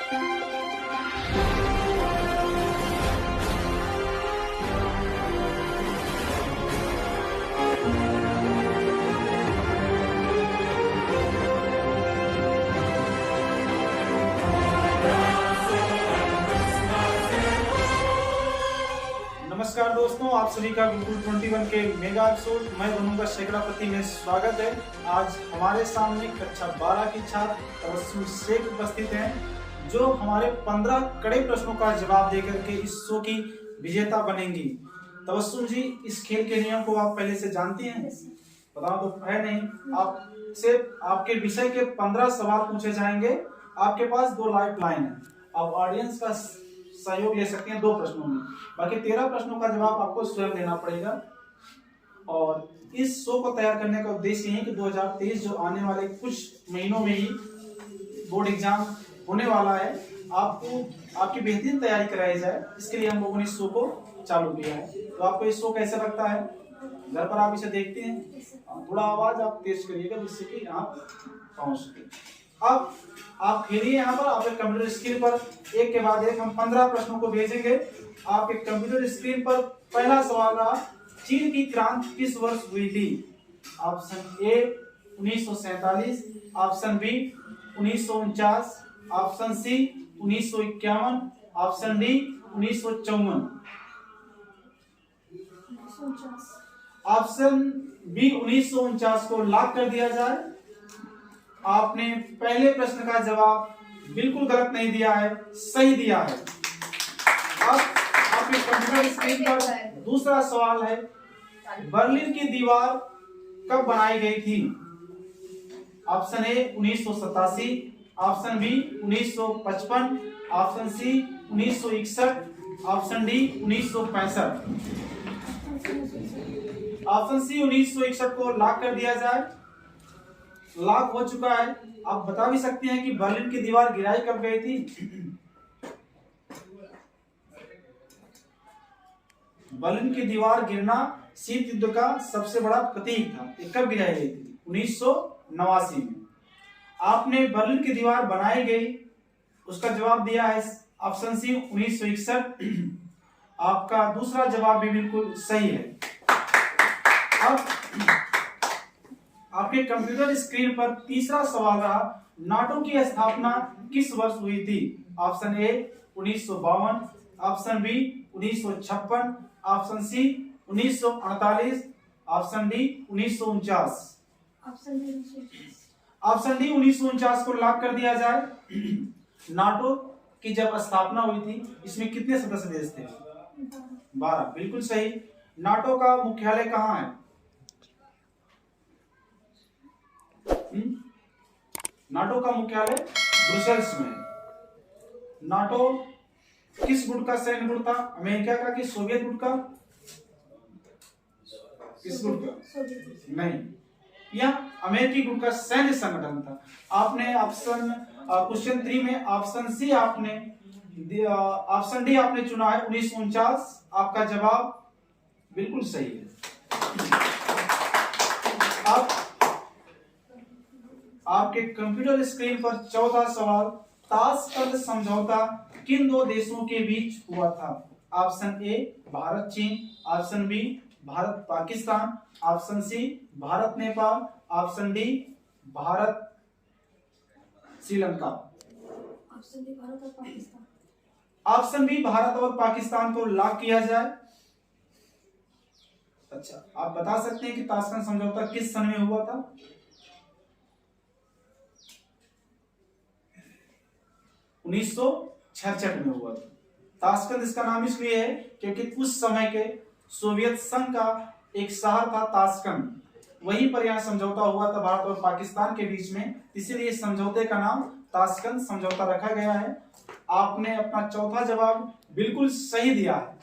नमस्कार दोस्तों, आप सभी का गुरुकुल 21 के मेगा एपिसोड मैं दोनों का सैकड़ापति में स्वागत है। आज हमारे सामने कक्षा 12 की छात्र तबस्सुम शेख उपस्थित हैं, जो हमारे 15 कड़े प्रश्नों का जवाब देकर के इस शो की विजेता बनेंगी। तबस्सुम जी, इस खेल के नियम को आप पहले से जानती हैं? बताओ तो है नहीं। आपसे आपके विषय के 15 सवाल पूछे जाएंगे। आपके पास 2 लाइफ लाइन है। आप ऑडियंस का सहयोग ले सकते हैं 2 प्रश्नों में। बाकी 13 प्रश्नों का जवाब आपको स्वयं देना पड़ेगा। और इस शो को तैयार करने का उद्देश्य है कि 2023 जो आने वाले कुछ महीनों में ही बोर्ड एग्जाम होने वाला है, आपको आपकी बेहतरीन तैयारी कराई जाए। इसके लिए हम लोगों ने इस शो को चालू किया है। तो आपको इस शो कैसा लगता है? घर पर आप इसे देखते हैं? थोड़ा आवाज आप तेज करिएगा जिससे कि आप पहुंच सके। अब आप खेलिए यहाँ पर। आपके कंप्यूटर स्क्रीन पर एक के बाद एक हम 15 प्रश्नों को भेजेंगे। आपके कंप्यूटर स्क्रीन पर पहला सवाल रहा, चीन की क्रांति किस वर्ष हुई थी? Option A 1947, option B 1949, option C 1951, option D 1954। Option B 1949 को लॉक कर दिया जाए। आपने पहले प्रश्न का जवाब बिल्कुल गलत नहीं दिया है, सही दिया है। अब आपके कंप्यूटर स्क्रीन पर दूसरा सवाल है, बर्लिन की दीवार कब बनाई गई थी? Option A 1987, option B 1955, option C 1961, option D 1965। Option C 1961 को लॉक कर दिया जाए। लॉक हो चुका है। आप बता भी सकते हैं कि बर्लिन की दीवार गिराई कब गई थी? बर्लिन की दीवार गिरना शीत युद्ध का सबसे बड़ा प्रतीक था। ये कब गिराई गई थी? 1989 में। आपने बर्लिन की दीवार बनाई गई, उसका जवाब दिया है ऑप्शन सी 1961। आपका दूसरा जवाब भी बिल्कुल सही है। अब आपके कंप्यूटर स्क्रीन पर तीसरा सवाल रहा, नाटो की स्थापना किस वर्ष हुई थी? Option A 1952, option B 1956, option C 1948, option D 1949। Option D 1949 को लॉक कर दिया जाए। नाटो की जब स्थापना हुई थी, इसमें कितने सदस्य देश थे? 12। बिल्कुल सही। नाटो का मुख्यालय कहाँ है? नाटो का मुख्यालय ब्रुसेल्स में। नाटो किस गुट का सैन्य गुट था? अमेरिका का कि सोवियत गुट का? किस गुट का? नहीं, यह अमेरिकी गुट का सैन्य संगठन था। आपने ऑप्शन क्वेश्चन 3 में ऑप्शन सी आपने ऑप्शन डी आपने चुना है 1949। आपका जवाब बिल्कुल सही है। अब आपके कंप्यूटर स्क्रीन पर चौथा सवाल, ताशकंद समझौता किन 2 देशों के बीच हुआ था? ऑप्शन ए भारत चीन, option B Bharat Pakistan, option C Bharat Nepal, option D Bharat Sri Lanka. Option B Bharat और पाकिस्तान। ऑप्शन बी भारत और पाकिस्तान को लॉक किया जाए। अच्छा, आप बता सकते हैं कि ताशकंद समझौता किस सन में हुआ था? 1966 में हुआ था। ताशकंद इसका नाम इसलिए है क्योंकि उस समय के सोवियत संघ का एक शहर था ताशकंद, वहीं पर यह समझौता हुआ था भारत और पाकिस्तान के बीच में, इसीलिए इस समझौते का नाम ताशकंद समझौता रखा गया है। आपने अपना चौथा जवाब बिल्कुल सही दिया है।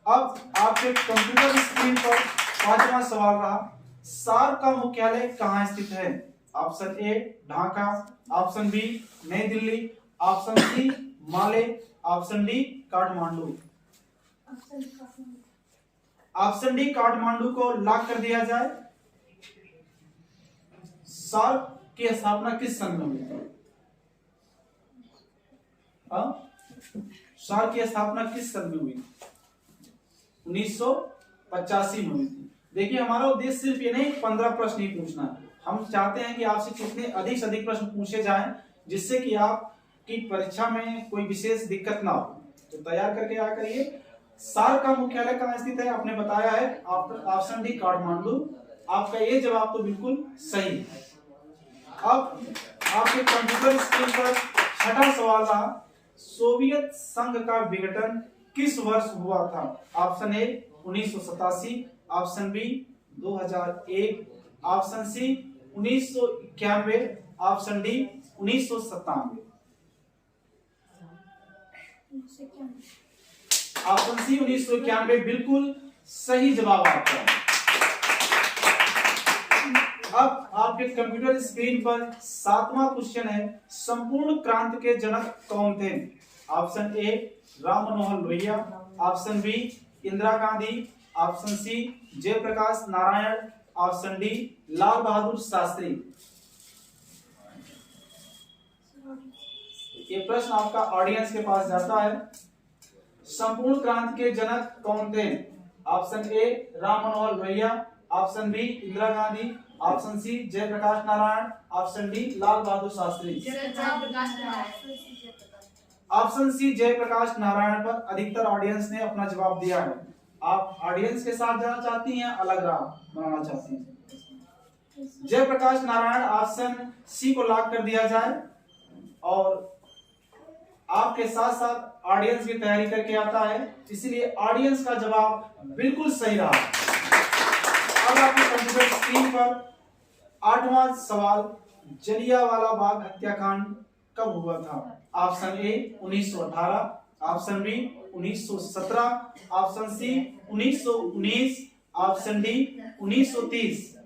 अब आपके कंप्यूटर स्क्रीन पर पांचवा सवाल रहा, सार्क का मुख्यालय कहाँ स्थित है? Option A Dhaka, option B Nai Delhi, option C Male, option D Kathmandu. Option D Kathmandu को लॉक कर दिया जाए। सार्क की स्थापना किस सन में हुई? सार की स्थापना किस सन में हुई? 1985 में हुई थी। देखिए हमारा उद्देश्य सिर्फ ये नहीं 15 प्रश्न ही पूछना है, हम चाहते हैं कि आपसे कितने अधिक से अधिक प्रश्न पूछे जाएं जिससे कि आपकी परीक्षा में कोई विशेष दिक्कत ना हो। तो तैयार करके आ करिए। सार का मुख्यालय कहाँ स्थित है? आपने बताया है ऑप्शन डी काठमांडू। आपका ये जवाब तो बिल्कुल सही है। अब आपके कंप्यूटर स्क्रीन पर छठा सवाल रहा, सोवियत संघ का विघटन किस वर्ष हुआ था? Option A 1987, option B 2001, option C 1991, option D 1997। Option C 1991 बिल्कुल सही जवाब आपका। अब आपके कंप्यूटर स्क्रीन पर 7वां क्वेश्चन है, संपूर्ण क्रांति के जनक कौन थे? Option A Ram Manohar Lohia, option B Indira Gandhi, option C Jayaprakash Narayan, option D Lal Bahadur Shastri. ये प्रश्न आपका ऑडियंस के पास जाता है। संपूर्ण क्रांति के जनक कौन थे? Option A Ram Manohar Lohia, option B Indira Gandhi, option C Jayaprakash Narayan, option D Lal Bahadur Shastri. Option C Jayaprakash Narayan पर अधिकतर ऑडियंस ने अपना जवाब दिया है। आप ऑडियंस के साथ जाना चाहती हैं, अलग राह बनाना चाहती हैं? जयप्रकाश नारायण ऑप्शन सी को लॉक कर दिया जाए और आपके साथ साथ ऑडियंस की तैयारी करके आता है, इसलिए ऑडियंस का जवाब बिल्कुल सही रहा। अब आपके कंप्यूटर स्क्रीन पर 8वां सवाल, जलियांवाला बाग हत्याकांड कब हुआ था? Option A 1918, option B 1917, option C 1919, option D 1930।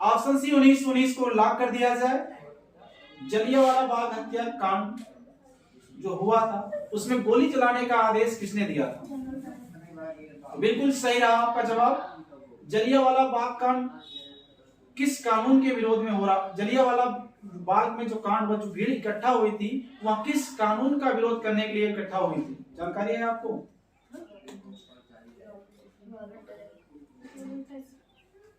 Option C 1919 को लॉक कर दिया जाए। जलियांवाला बाग हत्याकांड जो हुआ था उसमें गोली चलाने का आदेश किसने दिया था? बिल्कुल सही रहा आपका जवाब। जलियांवाला बाग कांड किस कानून के विरोध में हो रहा? जलियांवाला बाग में जो कांड जो भीड़ इकट्ठा हुई थी वह किस कानून का विरोध करने के लिए इकट्ठा हुई थी? जानकारी है आपको?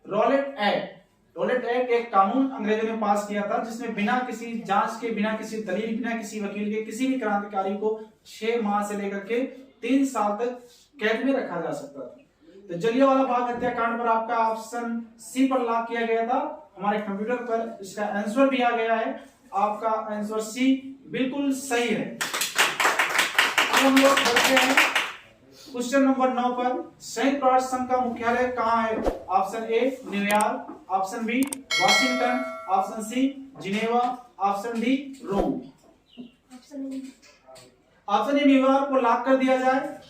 Rowlatt act. रॉलेट एक्ट एक कानून अंग्रेजों ने पास किया था जिसमें बिना किसी जांच के, बिना किसी दलील, बिना किसी वकील के किसी भी क्रांतिकारी को 6 माह से लेकर के 3 साल तक कैद में रखा जा सकता था। तो जलियांवाला बाग हत्याकांड पर आपका ऑप्शन सी पर लॉक किया गया था। हमारे कंप्यूटर पर इसका आंसर भी आ गया है। आपका आंसर सी बिल्कुल सही है। अब हम लोग बढ़ते हैं क्वेश्चन नंबर 9 पर। संयुक्त राष्ट्र संघ का मुख्यालय कहाँ है? Option A New York, option B Washington, option C Geneva, option D Rome. Option A New York को लॉक कर दिया जाए।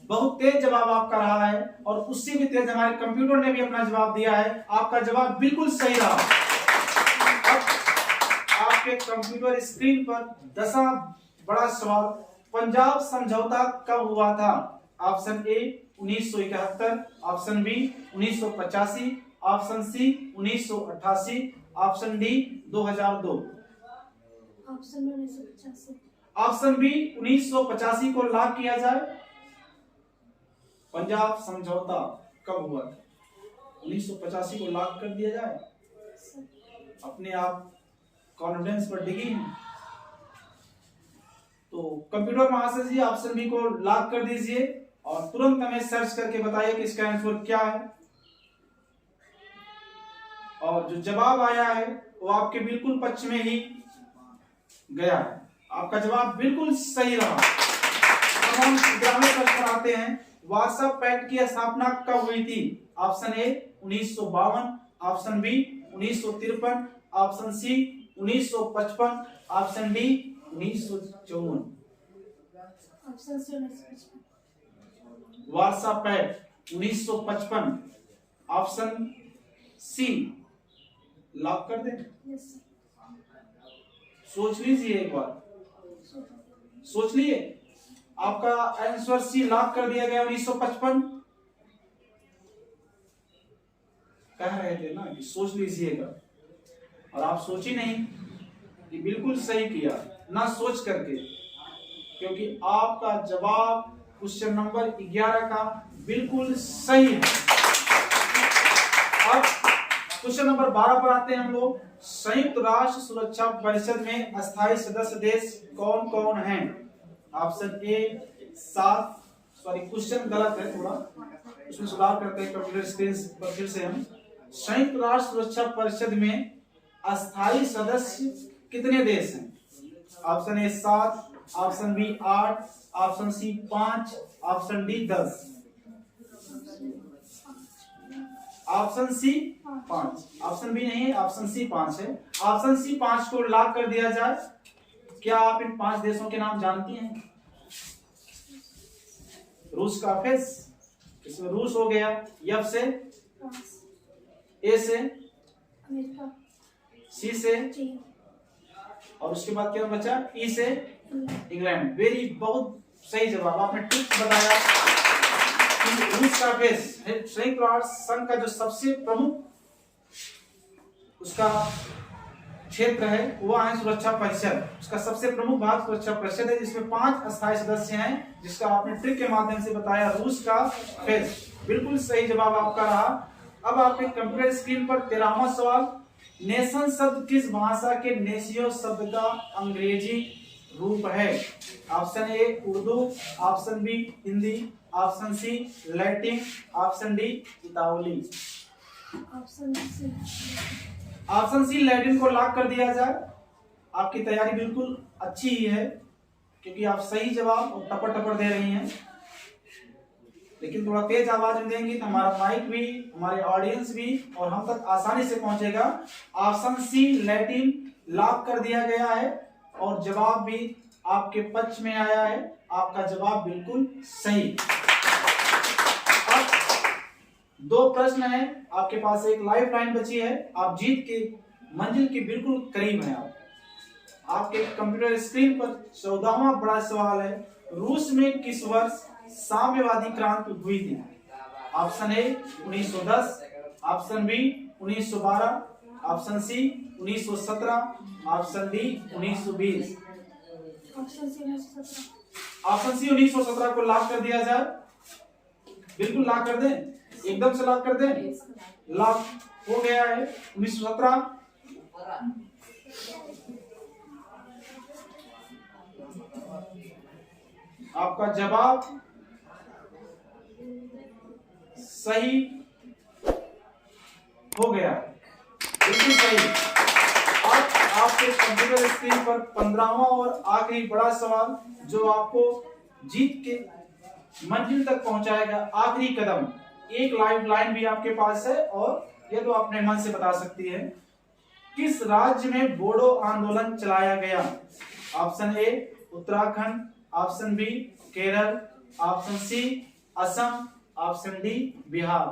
बहुत तेज जवाब आपका रहा है और उससे भी तेज हमारे कंप्यूटर ने भी अपना जवाब दिया है। आपका जवाब बिल्कुल सही रहा। अब आपके कंप्यूटर स्क्रीन पर 10वां बड़ा सवाल, पंजाब समझौता कब हुआ था? Option A 1971, option B 1985, option C 1988, option D 2002। Option B 1985 को लॉक किया जाए। पंजाब समझौता कब हुआ था? 1985 को लॉक कर दिया जाए। अपने आप कॉन्फिडेंस पर डिगी हैं तो कंप्यूटर महाशय जी ऑप्शन बी को लॉक कर दीजिए और तुरंत हमें सर्च करके बताइए कि इसका आंसर क्या है। और जो जवाब आया है वो आपके बिल्कुल पक्ष में ही गया है। आपका जवाब बिल्कुल सही रहा। अब हम ग्रामीण प्रश्न आते हैं। वार्सा पैक्ट की स्थापना कब हुई थी? Option A 1952, option B 1953, option C 1955, option D 1954। Warsaw pact 1955, option C lock कर दें? सोच लीजिए एक बार, सोच लिए। आपका आंसर सी लॉक कर दिया गया 1955। कह रहे थे ना कि सोच लीजिएगा और आप सोची नहीं कि बिल्कुल सही किया। ना सोच करके, क्योंकि आपका जवाब क्वेश्चन नंबर 11 का बिल्कुल सही है। अब क्वेश्चन नंबर 12 पर आते हैं हम लोग। संयुक्त राष्ट्र सुरक्षा परिषद में अस्थायी सदस्य देश कौन कौन हैं? ऑप्शन ए 7, सॉरी क्वेश्चन गलत है, थोड़ा उसमें सुधार करते हैं कंप्यूटर स्क्रीन पर फिर से हम। संयुक्त राष्ट्र सुरक्षा परिषद में अस्थायी सदस्य कितने देश हैं? Option A 7, option B 8, option C 5, option D 10। Option C 5, option B नहीं है, ऑप्शन सी 5 है। ऑप्शन सी 5 को लॉक कर दिया जाए। क्या आप इन 5 देशों के नाम जानती हैं? रूस का फेस, इसमें रूस हो गया, एफ से, ए से, अमेरिका, सी से, चीन, और उसके बाद क्या बचा? ई से इंग्लैंड। वेरी बहुत सही जवाब, आपने टिप्स बताया कि रूस का फेस संयुक्त राष्ट्र संघ का जो सबसे प्रमुख उसका क्षेत्र है वो है सुरक्षा परिषद। उसका सबसे प्रमुख भाग सुरक्षा परिषद है, जिसमें 5 अस्थायी सदस्य हैं, जिसका आपने ट्रिक के माध्यम से बताया रूस का फेस। बिल्कुल सही जवाब आपका रहा। अब आपके कंप्यूटर स्क्रीन पर 13वां सवाल। नेशन शब्द किस भाषा के नेशियो शब्द का अंग्रेजी रूप है? Option A Urdu, option B Hindi, option C Latin, option D इतावली। Option C. Option C Latin को लॉक कर दिया जाए। आपकी तैयारी बिल्कुल अच्छी ही है, क्योंकि आप सही जवाब और टपर टपर दे रही हैं, लेकिन थोड़ा तेज आवाज में देंगी तो हमारा माइक भी, हमारे ऑडियंस भी और हम तक आसानी से पहुंचेगा। ऑप्शन सी लैटिन लॉक कर दिया गया है और जवाब भी आपके पक्ष में आया है। आपका जवाब बिल्कुल सही। अब 2 प्रश्न हैं आपके पास, एक लाइफ लाइन बची है। आप जीत के मंजिल के बिल्कुल करीब हैं। आपके कंप्यूटर स्क्रीन पर 14वां बड़ा सवाल है। रूस में किस वर्ष साम्यवादी क्रांति हुई थी? Option A 1910, option B 1912, option C 1917, option D 1920। Option C 1917। Option C 1917 को लॉक कर दिया जाए। बिल्कुल लॉक कर दें, एकदम से लॉक कर दें। लॉक हो गया है 1917। आपका जवाब सही हो गया, बिल्कुल सही। अब आपके कंप्यूटर स्क्रीन पर 15वां और आखिरी बड़ा सवाल, जो आपको जीत के मंजिल तक पहुंचाएगा। आखिरी कदम, एक लाइफ लाइन भी आपके पास है और ये तो अपने मन से बता सकती है। किस राज्य में बोडो आंदोलन चलाया गया? Option A Uttarakhand, option B Kerala, option C Assam, option D Bihar.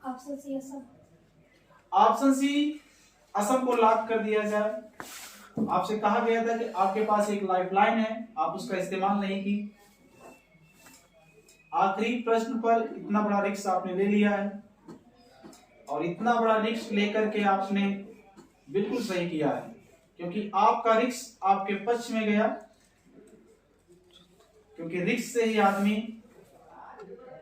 Option C Assam. Option C Assam को लॉक कर दिया जाए। आपसे कहा गया था कि आपके पास एक लाइफलाइन है, आप उसका इस्तेमाल नहीं की। आखिरी प्रश्न पर इतना बड़ा रिस्क आपने ले लिया है और इतना बड़ा रिस्क लेकर के आपने बिल्कुल सही किया है, क्योंकि आपका रिस्क आपके पक्ष में गया। क्योंकि रिस्क से ही आदमी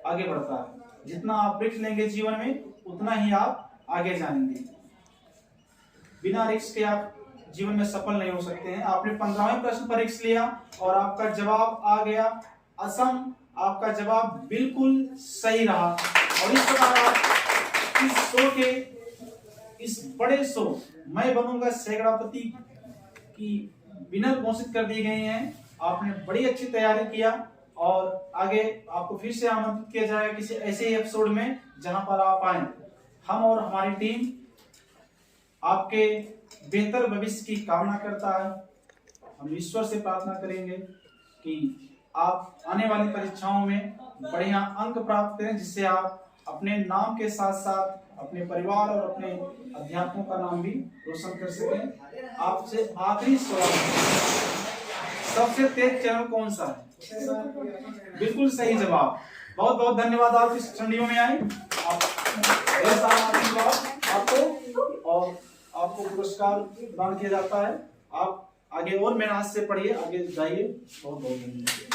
आगे बढ़ता है। जितना आप रिस्क लेंगे जीवन में, उतना ही आप आगे जाएंगे। बिना रिस्क के आप जीवन में सफल नहीं हो सकते हैं। आपने 15वें प्रश्न पर रिस्क लिया और आपका जवाब आ गया असम। आपका जवाब बिल्कुल सही रहा और इस प्रकार आप इस शो के, इस बड़े शो मैं बनूंगा सैकड़ापति की विनर घोषित कर दी गई हैं। आपने बड़ी अच्छी तैयारी किया और आगे आपको फिर से आमंत्रित किया जाएगा किसी ऐसे ही एपिसोड में जहां पर आप आए। हम और हमारी टीम आपके बेहतर भविष्य की कामना करता है। हम ईश्वर से प्रार्थना करेंगे कि आप आने वाली परीक्षाओं में बढ़िया अंक प्राप्त करें, जिससे आप अपने नाम के साथ साथ अपने परिवार और अपने अध्यापकों का नाम भी रोशन कर सकें। आपसे आखिरी सवाल, सबसे तेज चैनल कौन सा है? बिल्कुल सही जवाब। बहुत बहुत धन्यवाद आप इस स्टूडियो में आए। आपको और आपको पुरस्कार प्रदान किया जाता है। आप आज आगे और मेहनत से पढ़िए, आगे जाइए। बहुत बहुत धन्यवाद।